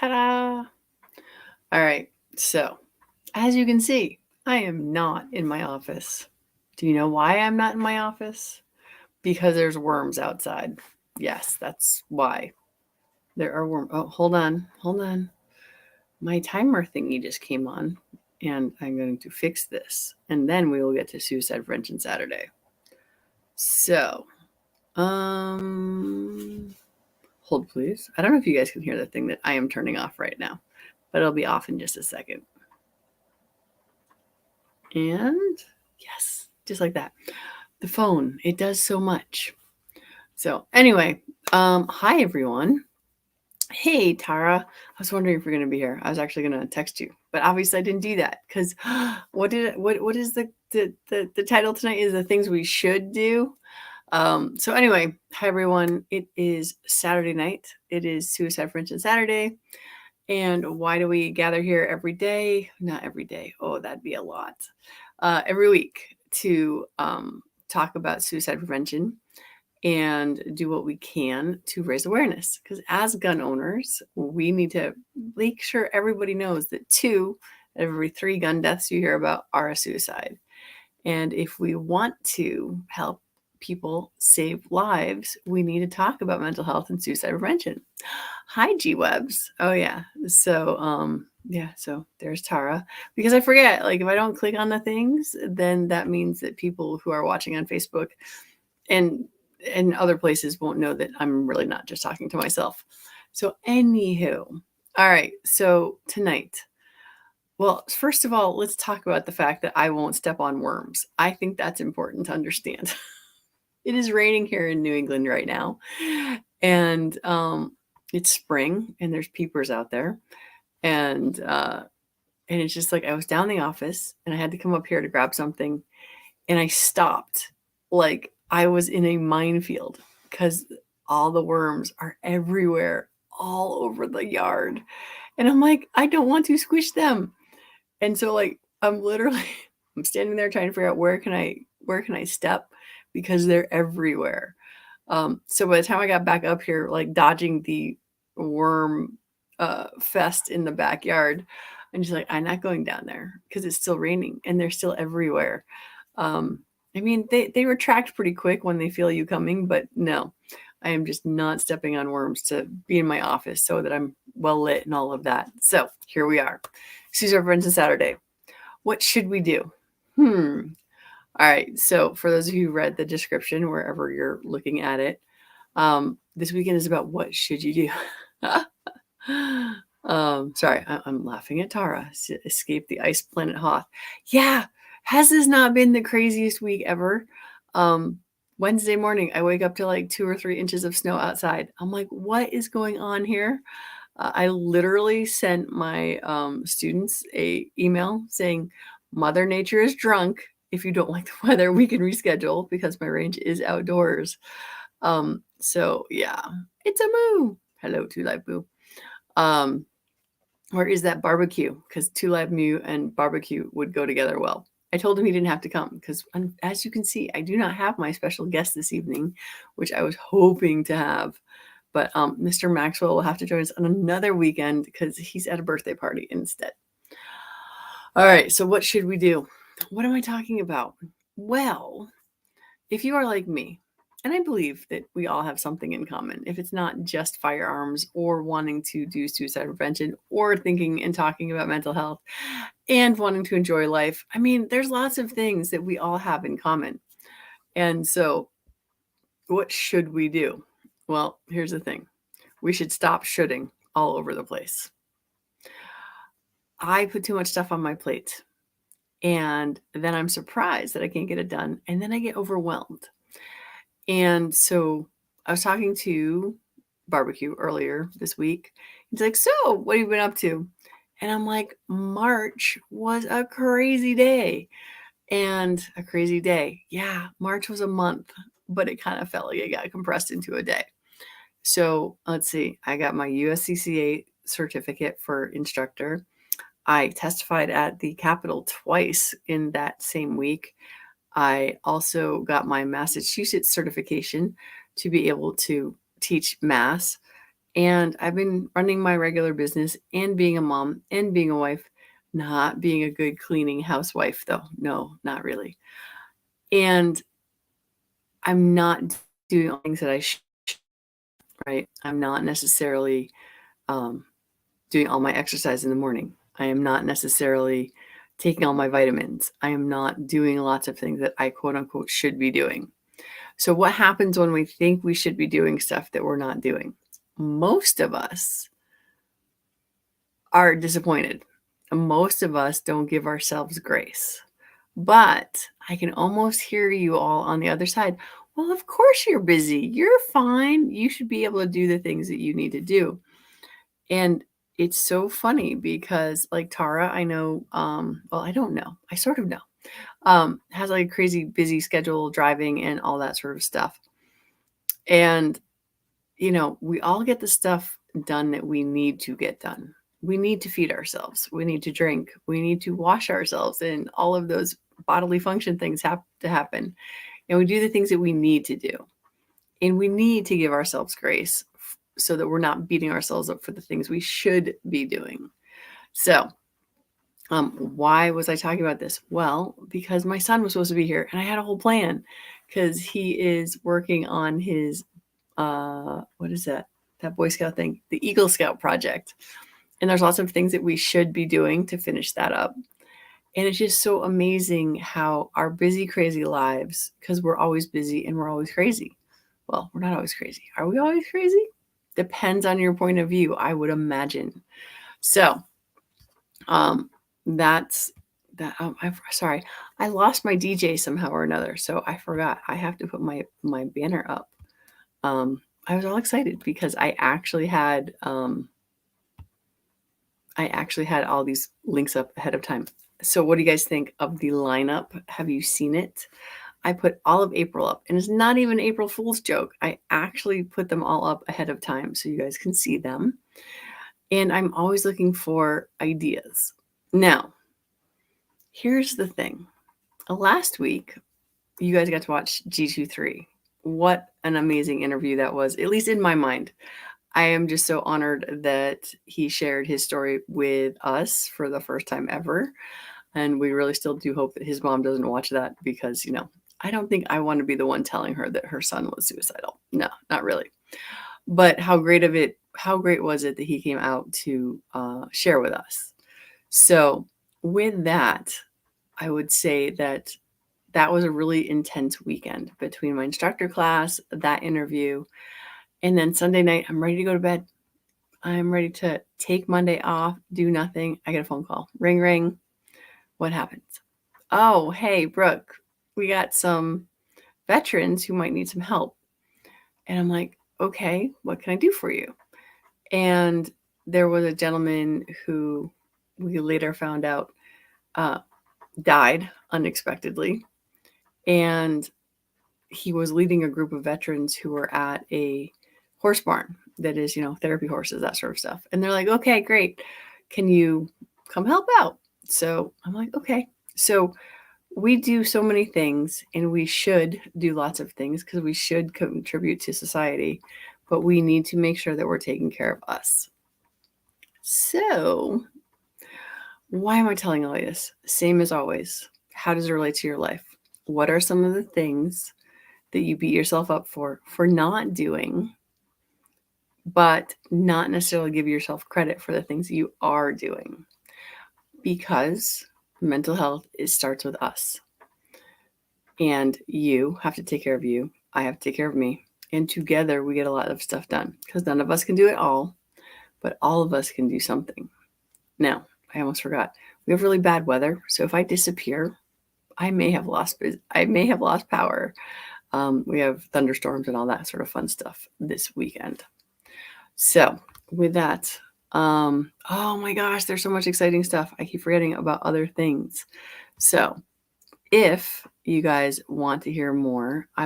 Ta-da! All right, so as you can see, I am not in my office. Do you know why I'm not in my office? Because there's worms outside. Yes, that's why. There are worms. Oh, hold on. My timer thingy just came on, and I'm going to fix this, and then we will get to suicide prevention Saturday. So, hold please. I don't know if you guys can hear the thing that I am turning off right now, but it'll be off in just a second. And yes, just like that. The phone, it does so much. So anyway, hi everyone. Hey Tara, I was wondering if you're going to be here. I was actually going to text you, but obviously I didn't do that because what is the title tonight is the things we should do. So anyway, hi everyone. It is Saturday night. It is Suicide Prevention Saturday. And why do we gather here every day? Not every day. Oh, that'd be a lot. Every week to talk about suicide prevention and do what we can to raise awareness. Because as gun owners, we need to make sure everybody knows that 2 out of every 3 gun deaths you hear about are a suicide. And if we want to help people save lives, we need to talk about mental health and suicide prevention. Hi, G-Webs. Oh, yeah. So, so there's Tara. Because I forget, like, if I don't click on the things, then that means that people who are watching on Facebook and other places won't know that I'm really not just talking to myself. So, anywho. All right. So, tonight. Well, first of all, let's talk about the fact that I won't step on worms. I think that's important to understand. It is raining here in New England right now. And it's spring and there's peepers out there. And it's just like I was down the office and I had to come up here to grab something. And I stopped like I was in a minefield because all the worms are everywhere, all over the yard. And I'm like, I don't want to squish them. And so like I'm standing there trying to figure out where can I step because they're everywhere. So by the time I got back up here, like dodging the worm fest in the backyard, I'm just like, I'm not going down there because it's still raining and they're still everywhere. I mean, they retract pretty quick when they feel you coming, but no, I am just not stepping on worms to be in my office so that I'm well lit and all of that. So here we are. Suicide Prevention Saturday. What should we do? All right. So for those of you who read the description, wherever you're looking at it, this weekend is about what should you do? Sorry, I'm laughing at Tara. Escape the ice planet Hoth. Yeah. Has this not been the craziest week ever? Wednesday morning, I wake up to like 2 or 3 inches of snow outside. I'm like, what is going on here? I literally sent my students a email saying, Mother Nature is drunk. If you don't like the weather, we can reschedule because my range is outdoors. So yeah, it's a moo. Hello, 2 Live Boo. Or is that barbecue? Because 2 Live Moo and barbecue would go together well. I told him he didn't have to come because, as you can see, I do not have my special guest this evening, which I was hoping to have. But Mr. Maxwell will have to join us on another weekend because he's at a birthday party instead. All right, so what should we do? What am I talking about? Well, if you are like me, and I believe that we all have something in common, if it's not just firearms or wanting to do suicide prevention or thinking and talking about mental health and wanting to enjoy life, I mean, there's lots of things that we all have in common. And so what should we do? Well, here's the thing. We should stop shoulding all over the place. I put too much stuff on my plate and then I'm surprised that I can't get it done. And then I get overwhelmed. And so I was talking to Barbecue earlier this week. He's like, so what have you been up to? And I'm like, March was a crazy day. And a crazy day. Yeah, March was a month, but it kind of felt like it got compressed into a day. So let's see. I got my USCCA certificate for instructor. I testified at the Capitol twice in that same week. I also got my Massachusetts certification to be able to teach mass. And I've been running my regular business and being a mom and being a wife, not being a good cleaning housewife, though. No, not really. And I'm not doing all things that I should, right? I'm not necessarily doing all my exercise in the morning. I am not necessarily taking all my vitamins. I am not doing lots of things that I quote unquote should be doing. So, what happens when we think we should be doing stuff that we're not doing? Most of us are disappointed. Most of us don't give ourselves grace. But I can almost hear you all on the other side. Well, of course you're busy. You're fine. You should be able to do the things that you need to do. And it's so funny because like Tara, I know, well, I don't know. I sort of know. Has like a crazy busy schedule driving and all that sort of stuff. And we all get the stuff done that we need to get done. We need to feed ourselves. We need to drink. We need to wash ourselves, and all of those bodily function things have to happen. And we do the things that we need to do. And we need to give ourselves grace so that we're not beating ourselves up for the things we should be doing. So, why was I talking about this? Well, because my son was supposed to be here and I had a whole plan because he is working on his what is that Boy Scout thing, the Eagle Scout project. And there's lots of things that we should be doing to finish that up. And it's just so amazing how our busy, crazy lives, because we're always busy and we're always crazy. Well, we're not always crazy. Are we always crazy? Depends on your point of view, I would imagine. So, that's that. Sorry, I lost my DJ somehow or another, so I forgot. I have to put my banner up. I was all excited because I actually had all these links up ahead of time. So what do you guys think of the lineup? Have you seen it? I put all of April up, and it's not even April Fool's joke. I actually put them all up ahead of time so you guys can see them. And I'm always looking for ideas. Now, here's the thing. Last week, you guys got to watch G23. What an amazing interview that was, at least in my mind. I am just so honored that he shared his story with us for the first time ever. And we really still do hope that his mom doesn't watch that because, I don't think I want to be the one telling her that her son was suicidal. No, not really. But how great was it that he came out to share with us? So with that, I would say that was a really intense weekend between my instructor class, that interview, and then Sunday night, I'm ready to go to bed. I'm ready to take Monday off, do nothing. I get a phone call. Ring, ring. What happens? Oh, hey, Brooke, we got some veterans who might need some help. And I'm like, okay, what can I do for you? And there was a gentleman who we later found out died unexpectedly. And he was leading a group of veterans who were at a horse barn that is, therapy horses, that sort of stuff. And they're like, okay, great. Can you come help out? So I'm like, okay. So we do so many things and we should do lots of things because we should contribute to society, but we need to make sure that we're taking care of us. So why am I telling all this? Same as always. How does it relate to your life? What are some of the things that you beat yourself up for not doing, but not necessarily give yourself credit for the things you are doing? Because mental health, it starts with us. And you have to take care of you. I have to take care of me. And together we get a lot of stuff done because none of us can do it all, but all of us can do something. Now, I almost forgot. We have really bad weather. So if I disappear, I may have lost power. We have thunderstorms and all that sort of fun stuff this weekend. So with that, oh my gosh, there's so much exciting stuff. I keep forgetting about other things. So if you guys want to hear more,